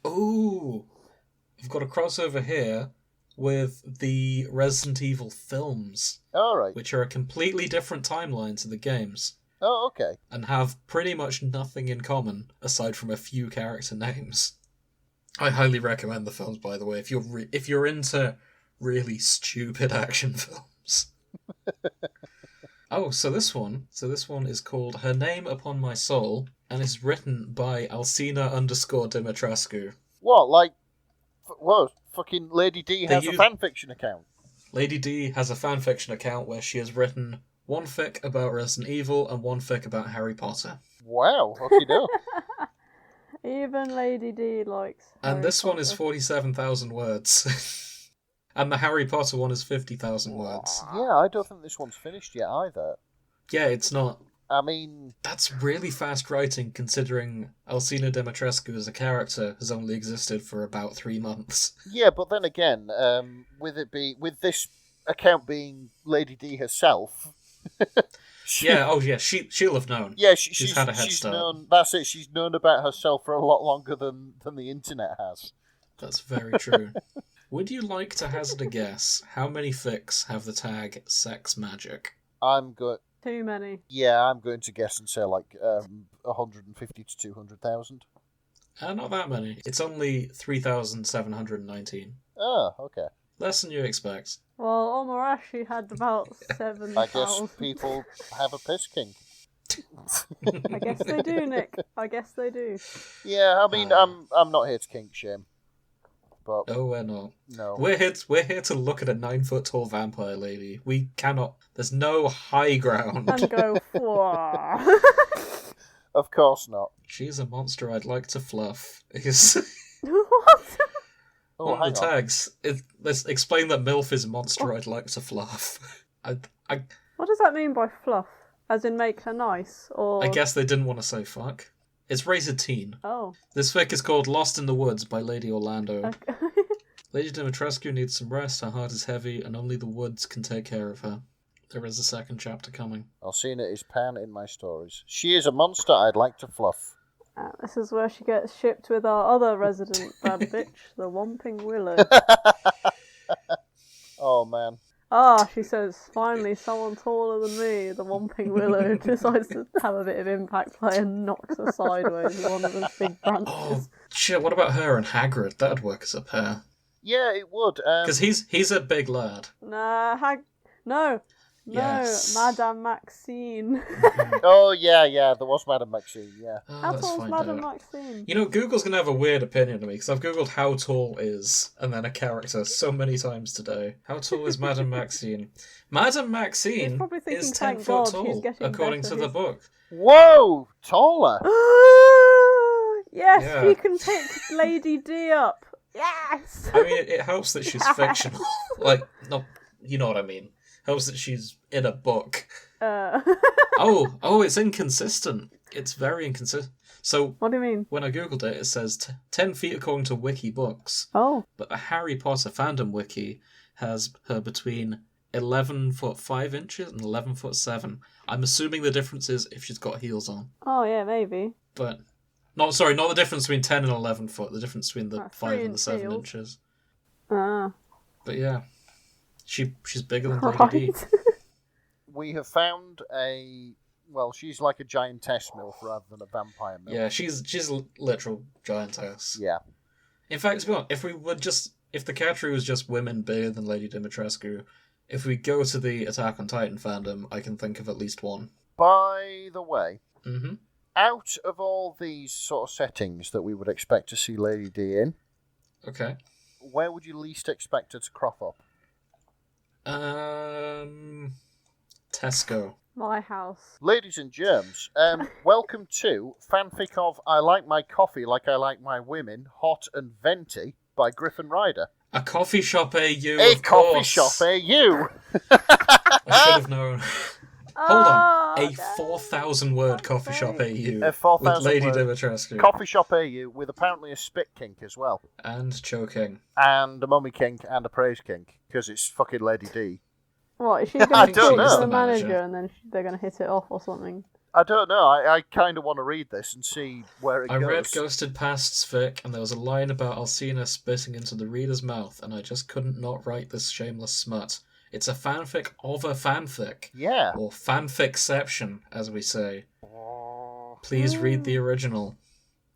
Ooh, we've got a crossover here with the Resident Evil films, All right. which are a completely different timeline to the games, Oh, okay. and have pretty much nothing in common aside from a few character names. I highly recommend the films, by the way, if you're into really stupid action films. Oh, so this one is called Her Name Upon My Soul, and is written by Alcina _Dimitrescu. What, like... Whoa, fucking Lady D They has a use- fanfiction account. Lady D has a fanfiction account where she has written one fic about Resident Evil and one fic about Harry Potter. Wow, okay, no. Even Lady D likes. And Harry this one is Potter. 47,000 words. And the Harry Potter one is 50,000 words. Yeah, I don't think this one's finished yet either. Yeah, it's not. I mean, That's really fast writing considering Alcina Dimitrescu as a character has only existed for about 3 months. yeah, but then again, with this account being Lady D herself. Yeah, she'll have known. Yeah, She's had a head start. known. That's it. She's known about herself for a lot longer than the internet has. That's very true. Would you like to hazard a guess how many fics have the tag sex magic? I'm good. Too many. Yeah, I'm going to guess and say like 150 to 200,000. Not that many. It's only 3,719. Oh, okay. Less than you expect. Well, Omarashi had about 7,000. I guess people have a piss kink. I guess they do, Nick. I guess they do. Yeah, I mean, I'm not here to kink shame, but Oh, we're not. no, We're here to look at a 9-foot-tall vampire lady. We cannot. There's no high ground. And go, "Wah." of course not. She's a monster I'd like to fluff. Is What? Oh, one of the hang on. tags. Let's explain that MILF is a monster I'd like to fluff. I What does that mean by fluff? As in make her nice? Or... guess they didn't want to say fuck. It's rated teen. Oh. This fic is called Lost in the Woods by Lady Orlando. Okay. Lady Dimitrescu needs some rest, her heart is heavy, and only the woods can take care of her. There is a second chapter coming. Alcina is pan in my stories. She is a monster I'd like to fluff. This is where she gets shipped with our other resident bad bitch, the Whomping Willow. Oh, man. She says, finally someone taller than me. The Whomping Willow decides to have a bit of impact play and knocks her sideways with one of those big branches. Oh, shit, what about her and Hagrid? That'd work as a pair. Yeah, it would. Because he's a big lad. Nah, No, Yes. Madame Maxine. Oh, yeah, there was Madame Maxine, yeah. How Let's tall's find Madame out. Maxine? You know, Google's going to have a weird opinion of me, because I've Googled how tall is, and then a character so many times today. How tall is Madame Maxine? Madame He's Maxine probably thinking, is 10 "Thank foot God, he's tall, getting according better. to the He's-" book. Whoa! Taller! Yes, Yeah. she can pick Lady D up. Yes! I mean, it helps that she's fictional. Like, no, you know what I mean. Helps that she's in a book. Oh, it's inconsistent. It's very inconsistent. So, What do you mean? when I googled it, it says 10 feet according to Wiki Books, Oh. but the Harry Potter fandom wiki has her between 11 foot 5 inches and 11 foot 7. I'm assuming the difference is if she's got heels on. Oh, yeah, maybe. But, not the difference between 10 and 11 foot, the difference between the 5 and the 3-inch 7 heels. inches. Ah. But yeah, she's bigger than Lady D. Right. We have found she's like a giantess MILF rather than a vampire MILF. Yeah, she's a literal giantess. Yeah. In fact, to be honest, if the category was just women bigger than Lady Dimitrescu, if we go to the Attack on Titan fandom, I can think of at least one. By the way, Mm-hmm. out of all these sort of settings that we would expect to see Lady D in, Okay. where would you least expect her to crop up? Tesco. My house. Ladies and germs, welcome to fanfic of I Like My Coffee Like I Like My Women, Hot and Venti by Griffin Rider. A coffee shop AU, A of coffee course. shop AU! I should have known. Hold on. A Oh, 4,000 word coffee shop AU A 4,000 with Lady word Dimitrescu. Coffee shop AU with apparently a spit kink as well. And choking. And a mummy kink and a praise kink, because it's fucking Lady D. What, is she I going to don't talk know. to the Manager. manager and then they're going to hit it off or something? I don't know, I kind of want to read this and see where it I goes. read Ghosted Past's fic, and there was a line about Alcina spitting into the reader's mouth, and I just couldn't not write this shameless smut. It's a fanfic of a fanfic. Yeah. Or fanficception, as we say. Please read the original.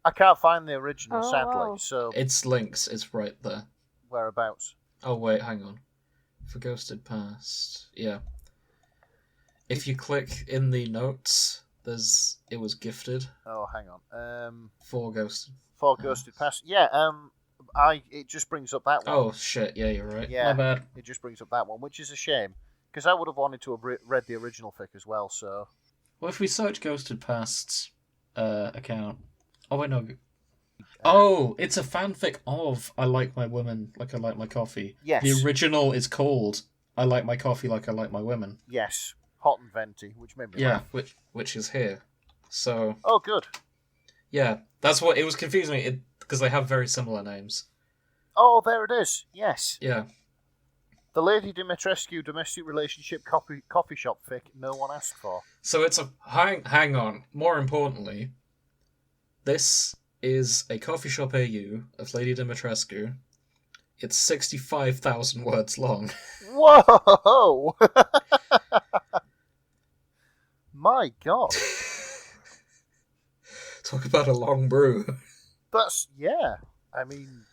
I can't find the original, Oh, sadly, wow. so It's links, it's right there. whereabouts? Oh wait, hang on. For Ghosted Past, yeah. If you click in the notes, it was gifted Oh, hang on. for Ghosted. For Ghosted Past. Yeah, it just brings up that one. Oh shit, yeah, you're right. Yeah. My bad. It just brings up that one, which is a shame. Because I would have wanted to have read the original fic as well, so... Well, if we search Ghosted Past's account. Oh wait, no. Oh, it's a fanfic of I Like My Women Like I Like My Coffee. Yes. The original is called I Like My Coffee Like I Like My Women. Yes. Hot and Venti, which made me Yeah, laugh. which is here. So, Oh, good. yeah, that's what it was confusing me because they have very similar names. Oh, there it is. Yes. Yeah. The Lady Dimitrescu domestic relationship coffee shop fic no one asked for. So it's a hang on. More importantly, this is a coffee shop AU of Lady Dimitrescu It's 65,000 words long. Whoa! My God. Talk about a long brew. That's, yeah. I mean,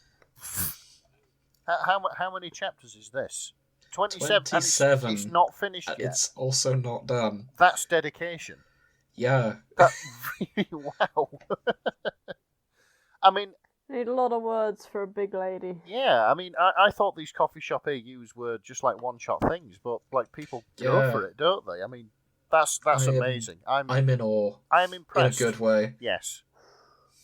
how many chapters is this? 27. 27. And it's not finished yet. It's also not done. That's dedication. Yeah. That really, wow. I mean, Need a lot of words for a big lady. yeah, I mean, I thought these coffee shop AUs were just like one-shot things, but like people go for it, don't they? I mean, that's amazing. I'm in awe. I'm impressed. In a good way. Yes.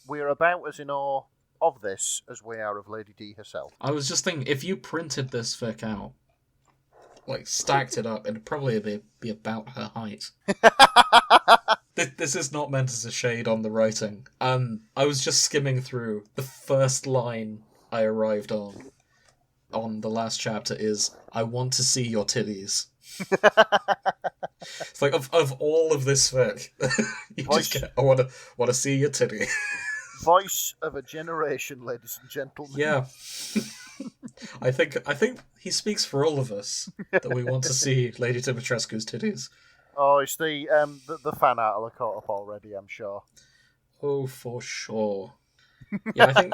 We're about as in awe of this as we are of Lady D herself. I was just thinking, if you printed this fic out, like stacked it up, it'd probably be about her height. This is not meant as a shade on the writing. I was just skimming through. The first line I arrived on the last chapter is, "I want to see your titties." It's like, of all of this fic, you just get, I want to see your titty. Voice of a generation, ladies and gentlemen. Yeah. I think he speaks for all of us that we want to see Lady Dimitrescu's titties. Oh, it's the fan art will have caught up already, I'm sure. Oh, for sure. Yeah, I think.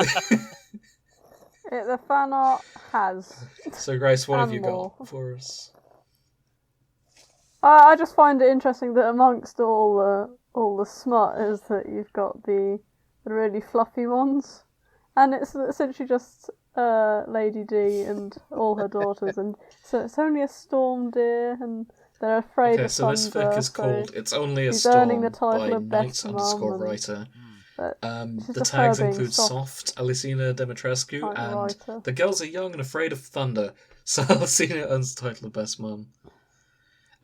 The fan art has. So, Grace, what have you more. got for us? I just find it interesting that amongst all the smut is that you've got the really fluffy ones, and it's essentially just Lady D and all her daughters, and so it's only a storm, dear, and they're afraid of thunder. Okay, so this fic is called "It's Only a she's Storm" earning the title by of best mum, Knight_writer. The just tags her being include Soft, Alicina Dimitrescu, like and writer. The girls are young and afraid of thunder, so Alicina earns the title of best mum.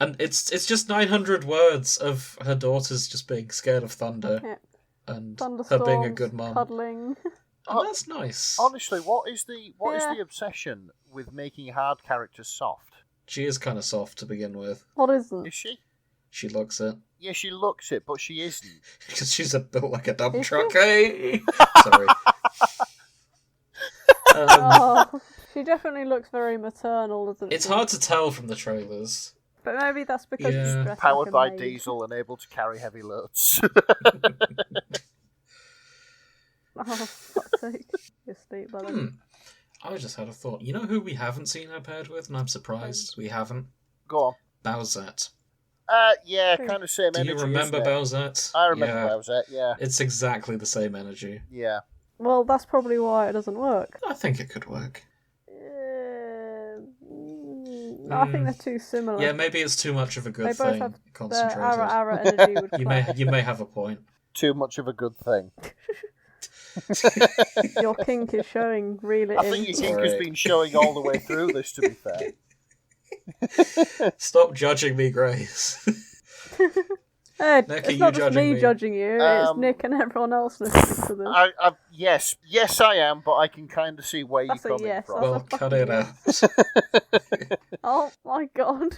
And it's just 900 words of her daughters just being scared of thunder, and her being a good mum. Cuddling. And that's nice. Honestly, what is the obsession with making hard characters soft? She is kind of soft to begin with. What isn't? Is she? She looks it. Yeah, she looks it, but she isn't. Because she's built like a dump truck, eh? Sorry. She definitely looks very maternal, doesn't she? It's hard to tell from the trailers. But maybe that's because she's dressed Powered like a by maid. diesel and able to carry heavy loads. Oh, for fuck's sake. You're asleep, brother. I just had a thought. You know who we haven't seen her paired with, and I'm surprised we haven't? Go on. Bowsette. Yeah, kind of same energy. Do you remember Bowsette? I remember Bowsette, yeah. It's exactly the same energy. Yeah. Well, that's probably why it doesn't work. I think it could work. I think they're too similar. Yeah, maybe it's too much of a good they thing. Both have concentrated. Ara energy would you may have a point. Too much of a good thing. Your kink is showing really. I think your kink has been showing all the way through this, to be fair. Stop judging me, Grace. Hey, Nick, it's not just me judging you, it's Nick and everyone else listening to this. Yes, I am, but I can kind of see where you're coming from. Well, cut it out. Oh my god.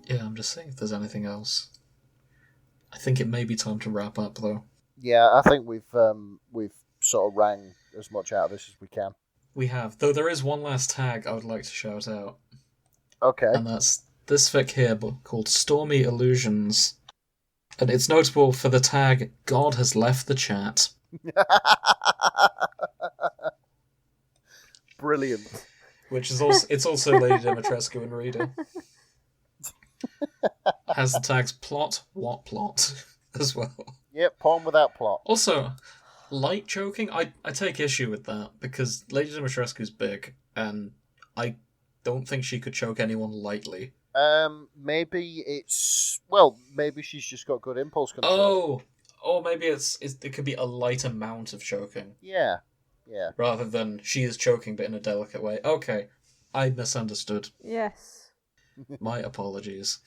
Yeah, I'm just saying if there's anything else. I think it may be time to wrap up, though. Yeah, I think we've sort of rang as much out of this as we can. We have, though there is one last tag I would like to shout out. Okay. And that's this fic here called Stormy Illusions. And it's notable for the tag, God has left the chat. Brilliant. Which is also, it's also Lady Dimitrescu and Rita. Has the tags plot, what plot, as well. Yep, poem without plot. Also, light choking, I take issue with that, because Lady Dimitrescu's big, and I don't think she could choke anyone lightly. Maybe she's just got good impulse control. Oh, maybe it could be a light amount of choking. Yeah. Rather than she is choking but in a delicate way. Okay, I misunderstood. Yes. My apologies.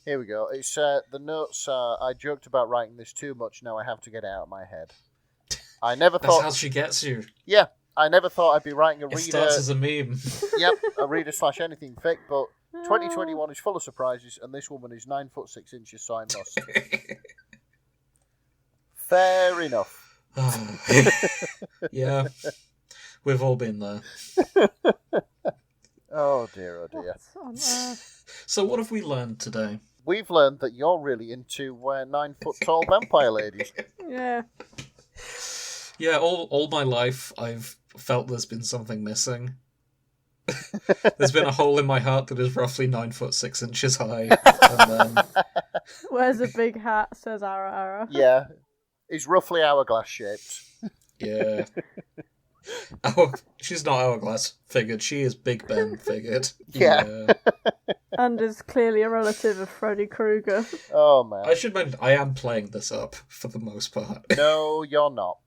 Here we go. It's the notes are, I joked about writing this too much, now I have to get it out of my head. I never thought... That's how she gets you. Yeah, I never thought I'd be writing a reader... It starts as a meme. Yep, a reader/anything fic, but 2021 is full of surprises, and this woman is 9 foot 6 inches, so I must. Fair enough. Yeah, we've all been there. Oh dear, oh dear. What on earth? So what have we learned today? We've learned that you're really into 9-foot-tall vampire ladies. Yeah. Yeah, all my life I've felt there's been something missing. There's been a hole in my heart that is roughly 9 foot 6 inches high. And then... Wears a big hat, says Ara Ara. Yeah, it's roughly hourglass shaped. Yeah. She's not hourglass figured, she is Big Ben figured. Yeah. And is clearly a relative of Freddy Krueger. Oh man. I should mention, I am playing this up for the most part. No, you're not.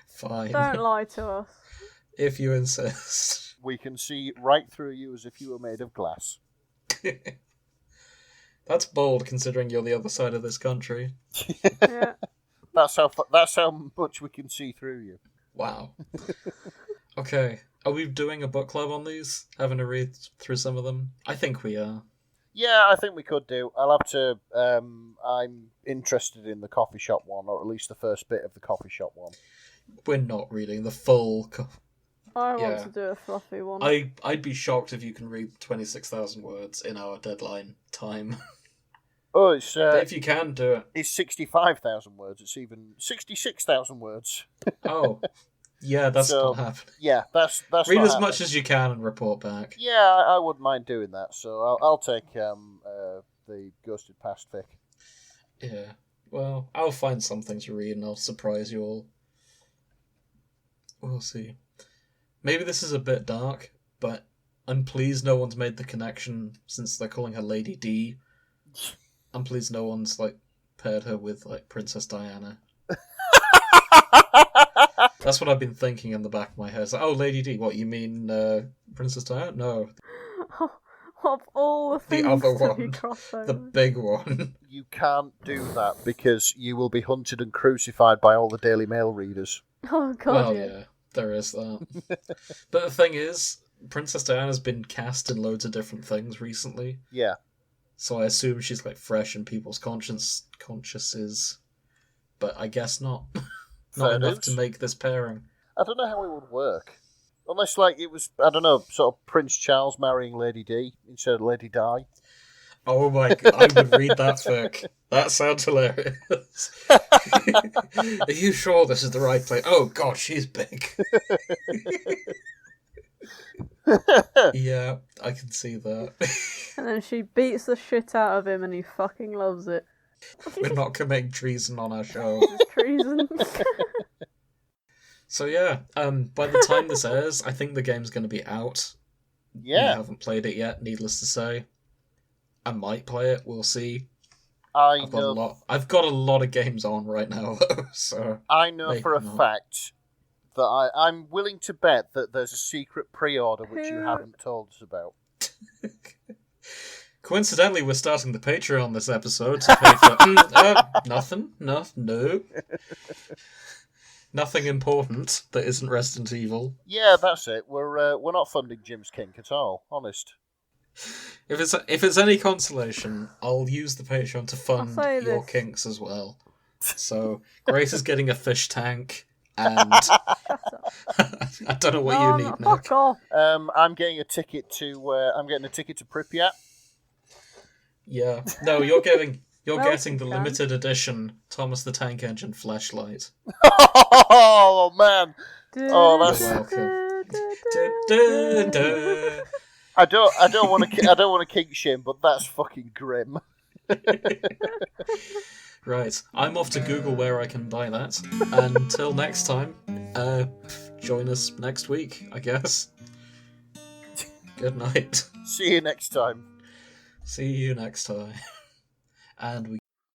Fine. Don't lie to us. If you insist. We can see right through you as if you were made of glass. That's bold, considering you're the other side of this country. Yeah. That's how much we can see through you. Wow. Okay, are we doing a book club on these? Having to read through some of them? I think we are. Yeah, I think we could do. I'll have to. I'm interested in the coffee shop one, or at least the first bit of the coffee shop one. We're not reading the full... I want Yeah. to do a fluffy one. I'd be shocked if you can read 26,000 words in our deadline time. Oh, it's But if you can do it... it's 65,000 words. It's even 66,000 words. Oh, yeah, that's So, not happening. Yeah, that's Read not as happening. much as you can and report back. Yeah, I wouldn't mind doing that. So I'll take the Ghosted Past fic. Yeah. Well, I'll find something to read and I'll surprise you all. We'll see. Maybe this is a bit dark, but I'm pleased no one's made the connection since they're calling her Lady D. I'm pleased no one's, paired her with, Princess Diana. That's what I've been thinking in the back of my head. It's like, oh, Lady D, what, you mean Princess Diana? No, Of all the things other to one. be crossed over. the big one. You can't do that because you will be hunted and crucified by all the Daily Mail readers. Oh god, Well, yeah. yeah, there is that. But the thing is, Princess Diana's been cast in loads of different things recently. Yeah. So I assume she's fresh in people's consciences, but I guess not. Not Fair enough dues. to make this pairing. I don't know how it would work. Unless, it was, I don't know, sort of Prince Charles marrying Lady D instead of Lady Di. Oh my god, I would read that fic. That sounds hilarious. Are you sure this is the right place? Oh god, she's big. Yeah, I can see that. And then she beats the shit out of him and he fucking loves it. We're not committing treason on our show. It's treason. So yeah, by the time this airs, I think the game's going to be out. Yeah. I haven't played it yet, needless to say. I might play it, we'll see. I know I've got a lot of games on right now, though, so... for a Maybe not. fact that I'm willing to bet that there's a secret pre-order which you Who- haven't told us about. Coincidentally, we're starting the Patreon this episode to pay for... nothing? No. Nothing important that isn't Resident Evil. Yeah, that's it. We're not funding Jim's kink at all, honest. If it's any consolation, I'll use the Patreon to fund I'll say your this. kinks as well. So, Grace is getting a fish tank, and Shut up. I don't know what No, you no, need, fuck Nick. off. I'm getting a ticket to Pripyat. Yeah, no, you're getting Well, the you can. limited edition Thomas the Tank Engine flashlight. Oh man, Oh, that's- You're welcome. I don't want to kink shame, but that's fucking grim. Right, I'm off to Google where I can buy that. Until next time, join us next week, I guess. Good night. See you next time. See you next time. And we